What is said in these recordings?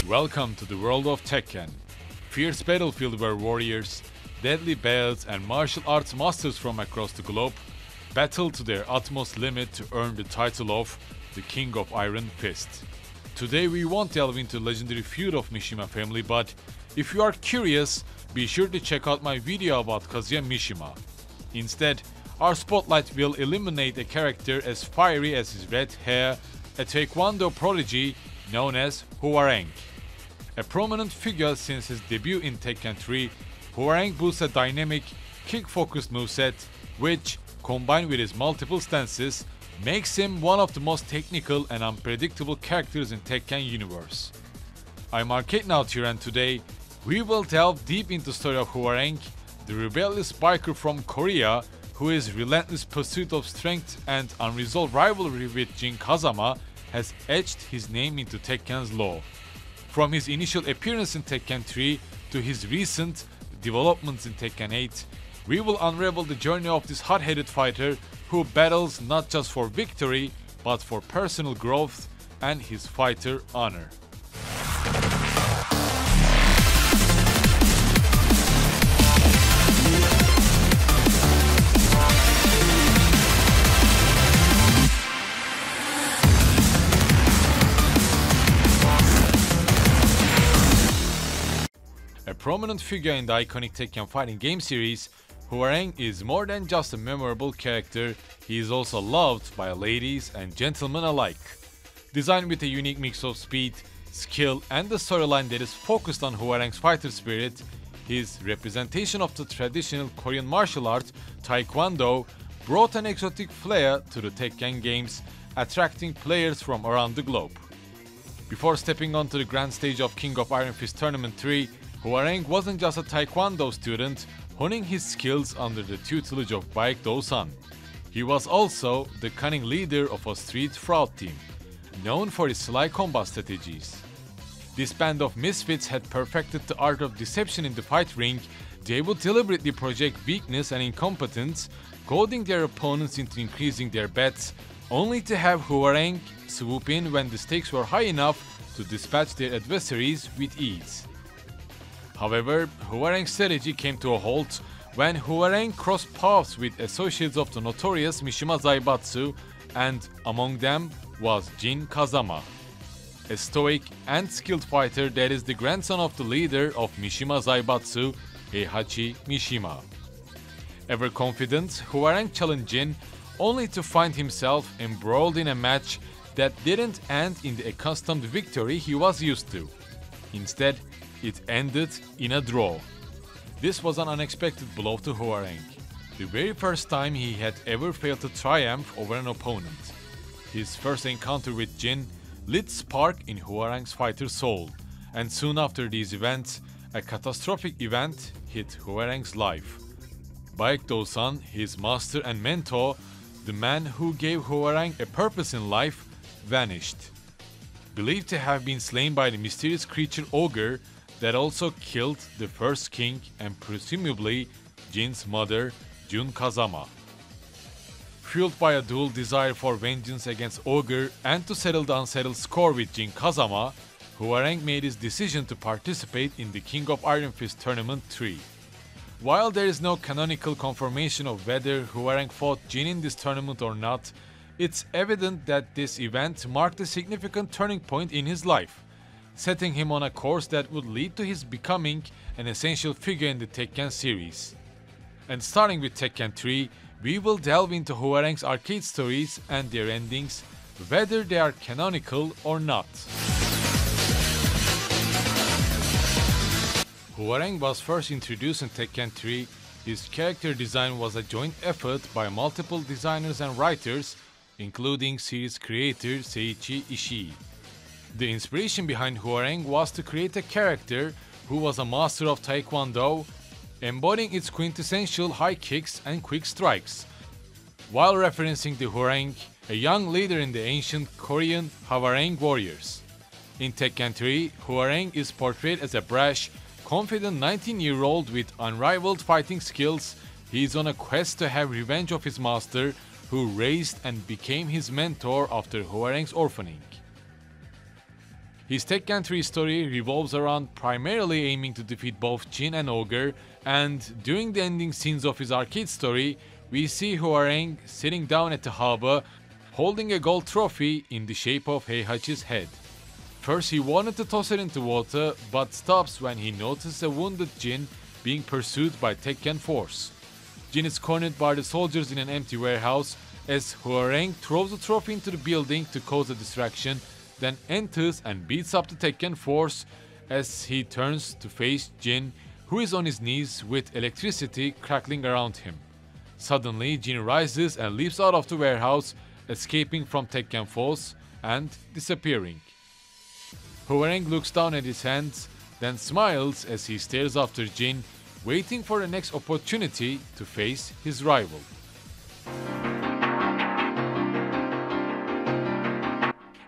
Welcome to the world of Tekken, fierce battlefield where warriors, deadly bells and martial arts masters from across the globe battle to their utmost limit to earn the title of the King of Iron Fist. Today we won't delve into legendary feud of Mishima family, but if you are curious, be sure to check out my video about Kazuya Mishima. Instead, our spotlight will illuminate a character as fiery as his red hair, a Taekwondo prodigy known as Hwoarang. A prominent figure since his debut in Tekken 3, Hwoarang boasts a dynamic, kick-focused moveset, which, combined with his multiple stances, makes him one of the most technical and unpredictable characters in Tekken universe. I'm Arcadenaut here, and today we will delve deep into the story of Hwoarang, the rebellious biker from Korea who his relentless pursuit of strength and unresolved rivalry with Jin Kazama has etched his name into Tekken's lore. From his initial appearance in Tekken 3 to his recent developments in Tekken 8, we will unravel the journey of this hot-headed fighter who battles not just for victory but for personal growth and his fighter honor. A prominent figure in the iconic Tekken fighting game series, Hwoarang is more than just a memorable character, he is also loved by ladies and gentlemen alike. Designed with a unique mix of speed, skill and the storyline that is focused on Hwoarang's fighter spirit, his representation of the traditional Korean martial art, Taekwondo, brought an exotic flair to the Tekken games, attracting players from around the globe. Before stepping onto the grand stage of King of Iron Fist Tournament 3, Hwoarang wasn't just a Taekwondo student, honing his skills under the tutelage of Baekdo-san. He was also the cunning leader of a street fraud team, known for his sly combat strategies. This band of misfits had perfected the art of deception in the fight ring. They would deliberately project weakness and incompetence, goading their opponents into increasing their bets, only to have Hwoarang swoop in when the stakes were high enough to dispatch their adversaries with ease. However, Hwoarang's strategy came to a halt when Hwoarang crossed paths with associates of the notorious Mishima Zaibatsu, and among them was Jin Kazama, a stoic and skilled fighter that is the grandson of the leader of Mishima Zaibatsu, Heihachi Mishima. Ever confident, Hwoarang challenged Jin, only to find himself embroiled in a match that didn't end in the accustomed victory he was used to. Instead, it ended in a draw. This was an unexpected blow to Hwoarang, the very first time he had ever failed to triumph over an opponent. His first encounter with Jin lit spark in Hwoarang's fighter soul, and soon after these events, a catastrophic event hit Hwoarang's life. Baekdo-san, his master and mentor, the man who gave Hwoarang a purpose in life, vanished. Believed to have been slain by the mysterious creature Ogre that also killed the first king and presumably Jin's mother, Jin Kazama. Fueled by a dual desire for vengeance against Ogre and to settle the unsettled score with Jin Kazama, Hwoarang made his decision to participate in the King of Iron Fist Tournament 3. While there is no canonical confirmation of whether Hwoarang fought Jin in this tournament or not, it's evident that this event marked a significant turning point in his life, setting him on a course that would lead to his becoming an essential figure in the Tekken series. And starting with Tekken 3, we will delve into Hwoarang's arcade stories and their endings, whether they are canonical or not. Hwoarang was first introduced in Tekken 3. His character design was a joint effort by multiple designers and writers, including series creator Seiichi Ishii. The inspiration behind Hwoarang was to create a character who was a master of Taekwondo, embodying its quintessential high kicks and quick strikes, while referencing the Hwoarang, a young leader in the ancient Korean Hwoarang warriors. In Tekken 3, Hwoarang is portrayed as a brash, confident 19-year-old with unrivaled fighting skills. He is on a quest to have revenge of his master, who raised and became his mentor after Hwoarang's orphaning. His Tekken 3 story revolves around primarily aiming to defeat both Jin and Ogre, and during the ending scenes of his arcade story, we see Hwoarang sitting down at the harbor holding a gold trophy in the shape of Heihachi's head. First he wanted to toss it into water, but stops when he notices a wounded Jin being pursued by Tekken force. Jin is cornered by the soldiers in an empty warehouse as Hwoarang throws the trophy into the building to cause a distraction, then enters and beats up the Tekken force as he turns to face Jin, who is on his knees with electricity crackling around him. Suddenly, Jin rises and leaps out of the warehouse, escaping from Tekken foes and disappearing. Hwoarang looks down at his hands, then smiles as he stares after Jin, waiting for the next opportunity to face his rival.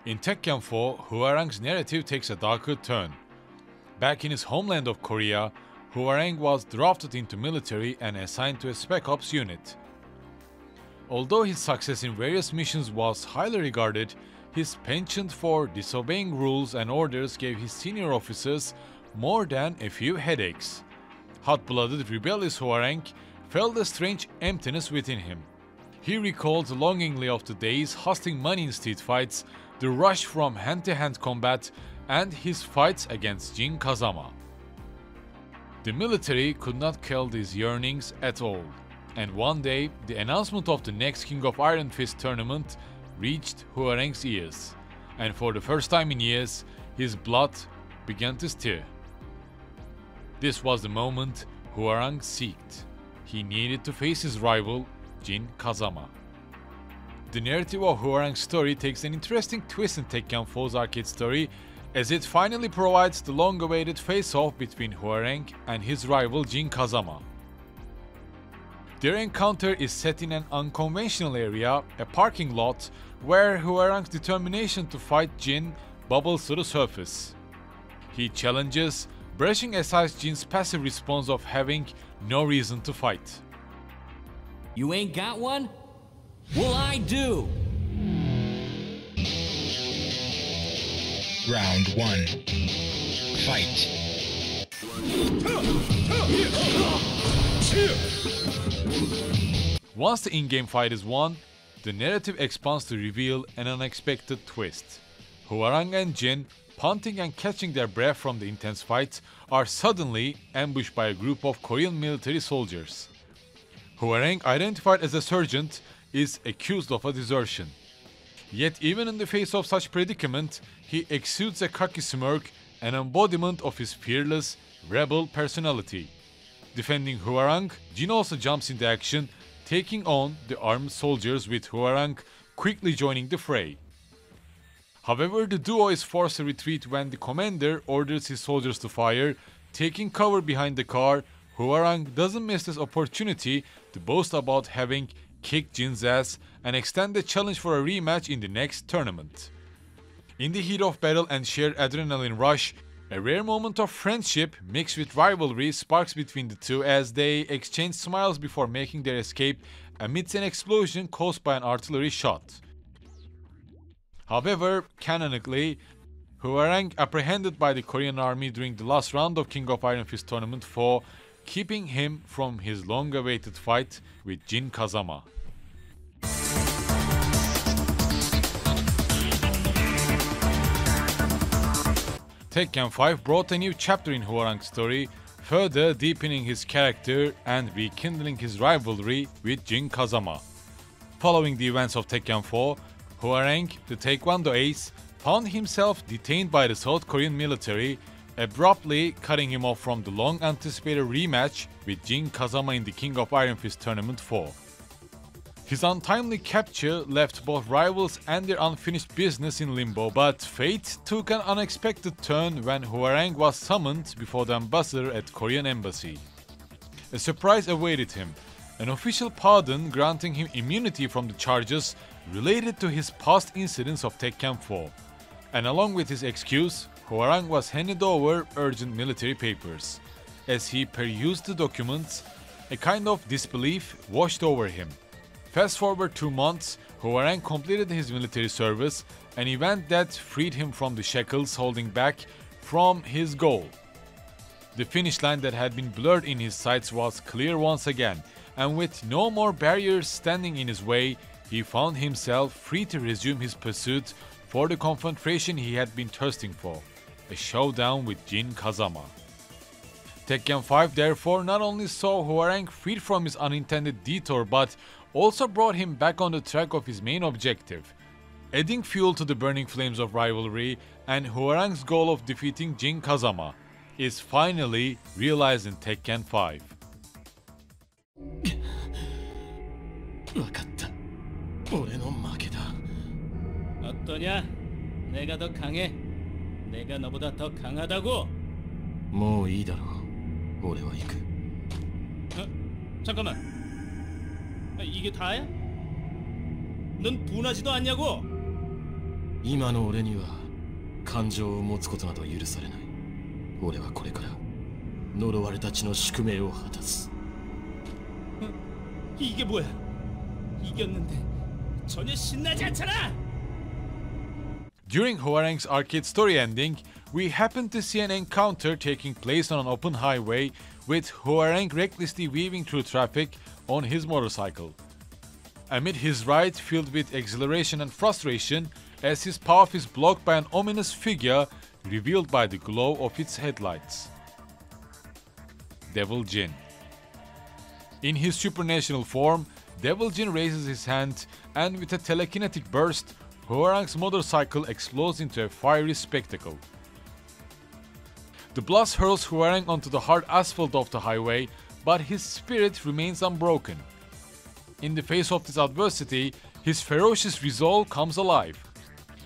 In Tekken 4, Hwoarang's narrative takes a darker turn. Back in his homeland of Korea, Hwoarang was drafted into military and assigned to a Spec Ops unit. Although his success in various missions was highly regarded, his penchant for disobeying rules and orders gave his senior officers more than a few headaches. Hot-blooded, rebellious Hwoarang felt a strange emptiness within him. He recalled longingly of the days hustling money in street fights, the rush from hand-to-hand combat, and his fights against Jin Kazama. The military could not quell these yearnings at all, and one day the announcement of the next King of Iron Fist tournament reached Hwoarang's ears, and for the first time in years, his blood began to stir. This was the moment Hwoarang seeked. He needed to face his rival, Jin Kazama. The narrative of Hwoarang's story takes an interesting twist in Tekken 4's arcade story, as it finally provides the long-awaited face-off between Hwoarang and his rival Jin Kazama. Their encounter is set in an unconventional area, a parking lot, where Hwoarang's determination to fight Jin bubbles to the surface. He challenges, brushing aside Jin's passive response of having no reason to fight. You ain't got one? Well, I do! Round 1. Fight. Once the in-game fight is won, the narrative expands to reveal an unexpected twist. Hwoarang and Jin, panting and catching their breath from the intense fight, are suddenly ambushed by a group of Korean military soldiers. Hwoarang, identified as a sergeant, is accused of a desertion. Yet even in the face of such predicament, he exudes a cocky smirk, an embodiment of his fearless, rebel personality. Defending Hwoarang, Jin also jumps into action, taking on the armed soldiers, with Hwoarang quickly joining the fray. However, the duo is forced to retreat when the commander orders his soldiers to fire. Taking cover behind the car, Hwoarang doesn't miss this opportunity to boast about having kicked Jin's ass and extend the challenge for a rematch in the next tournament. In the heat of battle and sheer adrenaline rush, a rare moment of friendship mixed with rivalry sparks between the two as they exchange smiles before making their escape amidst an explosion caused by an artillery shot. However, canonically, Hwoarang apprehended by the Korean army during the last round of King of Iron Fist Tournament 4, keeping him from his long-awaited fight with Jin Kazama. Tekken 5 brought a new chapter in Hwoarang's story, further deepening his character and rekindling his rivalry with Jin Kazama. Following the events of Tekken 4, Hwoarang, the Taekwondo ace, found himself detained by the South Korean military, abruptly cutting him off from the long-anticipated rematch with Jin Kazama in the King of Iron Fist Tournament 4. His untimely capture left both rivals and their unfinished business in limbo, but fate took an unexpected turn when Hwoarang was summoned before the ambassador at Korean embassy. A surprise awaited him, an official pardon granting him immunity from the charges related to his past incidents of Tekken 4. And along with his excuse, Hwoarang was handed over urgent military papers. As he perused the documents, a kind of disbelief washed over him. Fast forward 2 months, Hwoarang completed his military service an event that freed him from the shackles holding back from his goal. The finish line that had been blurred in his sights was clear once again, and with no more barriers standing in his way, he found himself free to resume his pursuit for the confrontation he had been thirsting for, a showdown with Jin Kazama. Tekken 5 therefore not only saw Hwoarang freed from his unintended detour but also brought him back on the track of his main objective, adding fuel to the burning flames of rivalry, and Hwoarang's goal of defeating Jin Kazama is finally realized in Tekken 5. 分かった。俺の負けだ。 어떠냐? 내가 더 강해. 내가 너보다 더 강하다고. もういいだろう。俺は行く。 잠깐만. 이게 다야? 넌 분하지도 않냐고? 今の俺には感情を持つことなど許されない。俺はこれから呪われた血の宿命を果たす。 이게 뭐야? 이겼는데 전혀 신나지 않잖아. During Hwoarang's arcade story ending, we happen to see an encounter taking place on an open highway with Hwoarang recklessly weaving through traffic on his motorcycle. Amid his ride filled with exhilaration and frustration, as his path is blocked by an ominous figure revealed by the glow of its headlights. Devil Jin. In his supernatural form, Devil Jin raises his hand, and with a telekinetic burst, Hwoarang's motorcycle explodes into a fiery spectacle. The blast hurls Hwoarang onto the hard asphalt of the highway, but his spirit remains unbroken. In the face of this adversity, his ferocious resolve comes alive.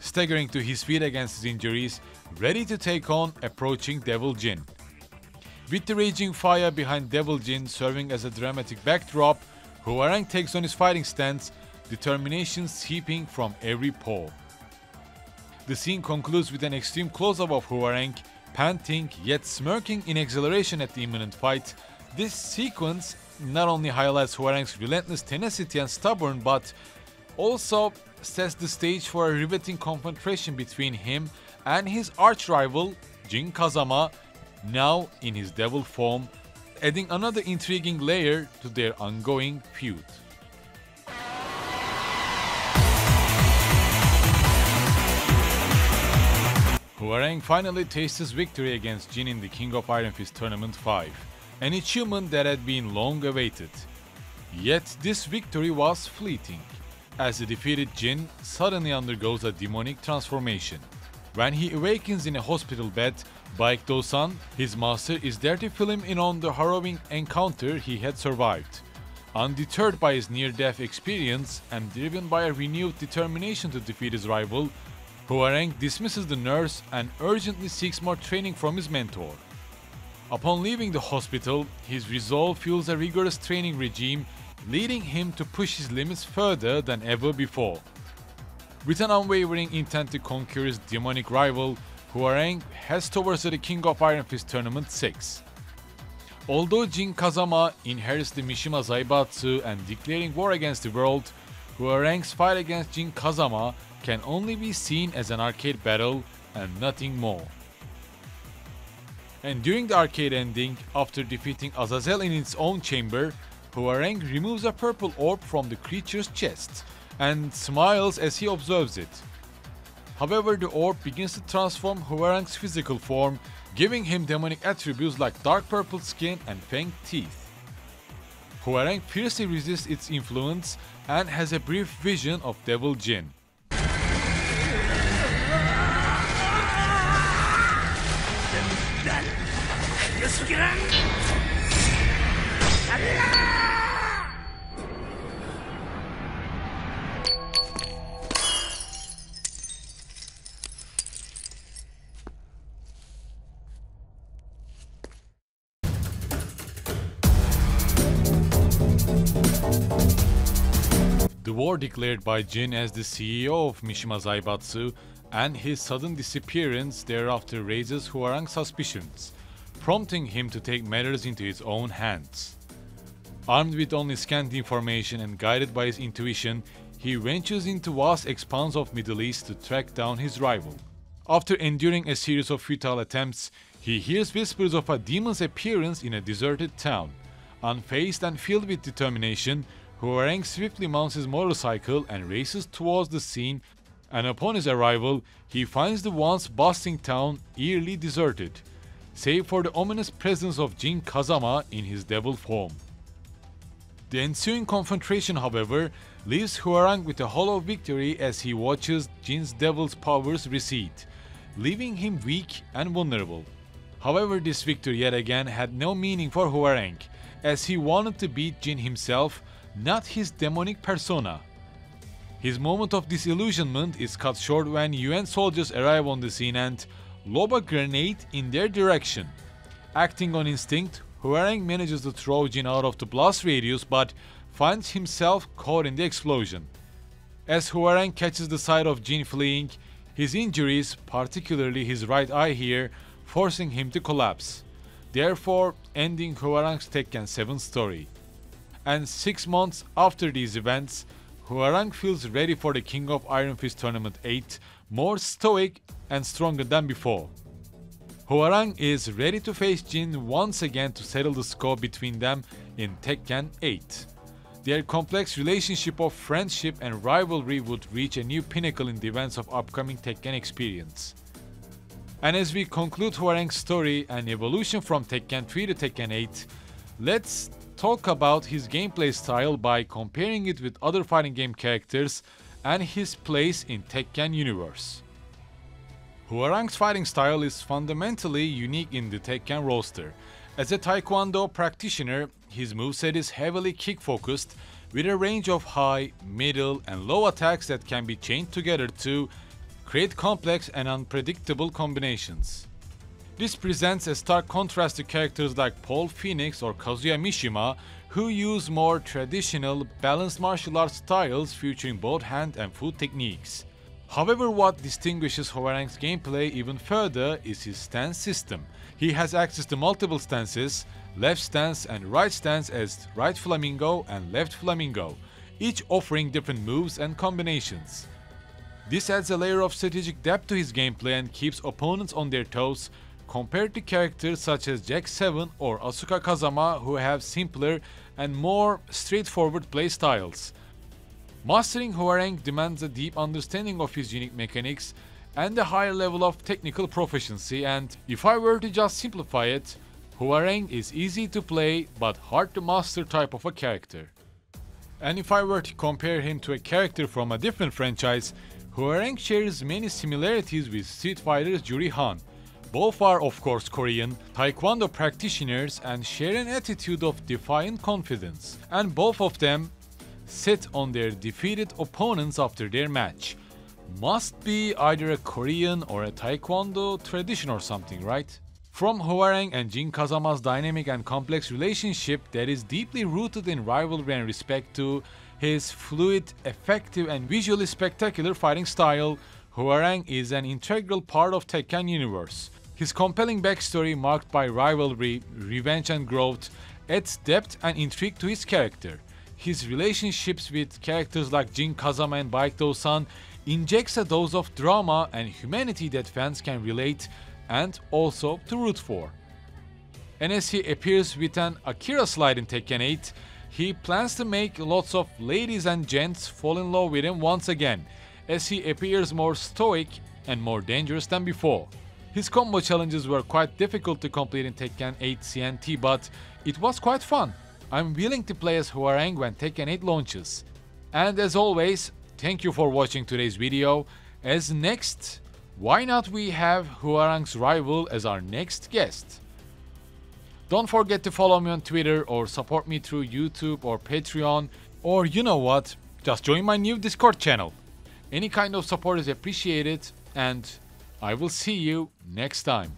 Staggering to his feet against his injuries, ready to take on approaching Devil Jin. With the raging fire behind Devil Jin serving as a dramatic backdrop, Hwoarang takes on his fighting stance, determination seeping from every pore. The scene concludes with an extreme close-up of Hwoarang, panting yet smirking in exhilaration at the imminent fight. This sequence not only highlights Hwoarang's relentless tenacity and stubborn, but also sets the stage for a riveting confrontation between him and his arch-rival Jin Kazama, now in his devil form, adding another intriguing layer to their ongoing feud. Hwoarang finally tastes his victory against Jin in the King of Iron Fist Tournament 5, an achievement that had been long awaited. Yet this victory was fleeting, as the defeated Jin suddenly undergoes a demonic transformation. When he awakens in a hospital bed, Baekdo-san, his master, is there to fill him in on the harrowing encounter he had survived. Undeterred by his near-death experience and driven by a renewed determination to defeat his rival, Hwoarang dismisses the nurse and urgently seeks more training from his mentor. Upon leaving the hospital, his resolve fuels a rigorous training regime, leading him to push his limits further than ever before. With an unwavering intent to conquer his demonic rival, Hwoarang heads towards the King of Iron Fist Tournament 6. Although Jin Kazama inherits the Mishima Zaibatsu and declaring war against the world, Hwoarang's fight against Jin Kazama can only be seen as an arcade battle and nothing more. And during the arcade ending, after defeating Azazel in its own chamber, Hwoarang removes a purple orb from the creature's chest and smiles as he observes it. However, the orb begins to transform Hwoarang's physical form, giving him demonic attributes like dark purple skin and fanged teeth. Hwoarang fiercely resists its influence and has a brief vision of Devil Jin. The war declared by Jin as the CEO of Mishima Zaibatsu and his sudden disappearance thereafter raises Hwoarang's suspicions, prompting him to take matters into his own hands. Armed with only scant information and guided by his intuition, he ventures into vast expanse of Middle East to track down his rival. After enduring a series of futile attempts, he hears whispers of a demon's appearance in a deserted town. Unfazed and filled with determination, Hwoarang swiftly mounts his motorcycle and races towards the scene, and upon his arrival, he finds the once bustling town eerily deserted, save for the ominous presence of Jin Kazama in his devil form. The ensuing confrontation, however, leaves Hwoarang with a hollow victory as he watches Jin's devil's powers recede, leaving him weak and vulnerable. However, this victory yet again had no meaning for Hwoarang, as he wanted to beat Jin himself, not his demonic persona. His moment of disillusionment is cut short when UN soldiers arrive on the scene and lob a grenade in their direction. Acting on instinct, Hwoarang manages to throw Jin out of the blast radius but finds himself caught in the explosion. As Hwoarang catches the sight of Jin fleeing, his injuries, particularly his right eye here, forcing him to collapse, therefore ending Hwoarang's Tekken 7 story. And 6 months after these events, Hwoarang feels ready for the King of Iron Fist Tournament 8, more stoic and stronger than before. Hwoarang is ready to face Jin once again to settle the score between them in Tekken 8. Their complex relationship of friendship and rivalry would reach a new pinnacle in the events of upcoming Tekken experience. And as we conclude Hwoarang's story and evolution from Tekken 3 to Tekken 8, let's talk about his gameplay style by comparing it with other fighting game characters and his place in Tekken universe. Hwoarang's fighting style is fundamentally unique in the Tekken roster. As a Taekwondo practitioner, his moveset is heavily kick-focused, with a range of high, middle, and low attacks that can be chained together to create complex and unpredictable combinations. This presents a stark contrast to characters like Paul Phoenix or Kazuya Mishima, who use more traditional, balanced martial arts styles featuring both hand and foot techniques. However, what distinguishes Hwoarang's gameplay even further is his stance system. He has access to multiple stances, left stance and right stance as right flamingo and left flamingo, each offering different moves and combinations. This adds a layer of strategic depth to his gameplay and keeps opponents on their toes, compared to characters such as Jack 7 or Asuka Kazama, who have simpler and more straightforward playstyles. Mastering Hwoarang demands a deep understanding of his unique mechanics and a higher level of technical proficiency, and if I were to just simplify it, Hwoarang is easy to play but hard to master type of a character. And if I were to compare him to a character from a different franchise, Hwoarang shares many similarities with Street Fighter's Juri Han. Both are of course Korean, Taekwondo practitioners and share an attitude of defiant confidence, and both of them sit on their defeated opponents after their match. Must be either a Korean or a Taekwondo tradition or something, right? From Hwoarang and Jin Kazama's dynamic and complex relationship that is deeply rooted in rivalry and respect to his fluid, effective and visually spectacular fighting style, Hwoarang is an integral part of Tekken universe. His compelling backstory marked by rivalry, revenge and growth adds depth and intrigue to his character. His relationships with characters like Jin Kazama and Baekdo-san injects a dose of drama and humanity that fans can relate and also to root for. And as he appears with an Akira slide in Tekken 8, he plans to make lots of ladies and gents fall in love with him once again, as he appears more stoic and more dangerous than before. His combo challenges were quite difficult to complete in Tekken 8 CNT, but it was quite fun. I'm willing to play as Hwoarang when Tekken 8 launches. And as always, thank you for watching today's video. As next, why not we have Hwoarang's rival as our next guest? Don't forget to follow me on Twitter or support me through YouTube or Patreon, or you know what, just join my new Discord channel. Any kind of support is appreciated, and I will see you next time.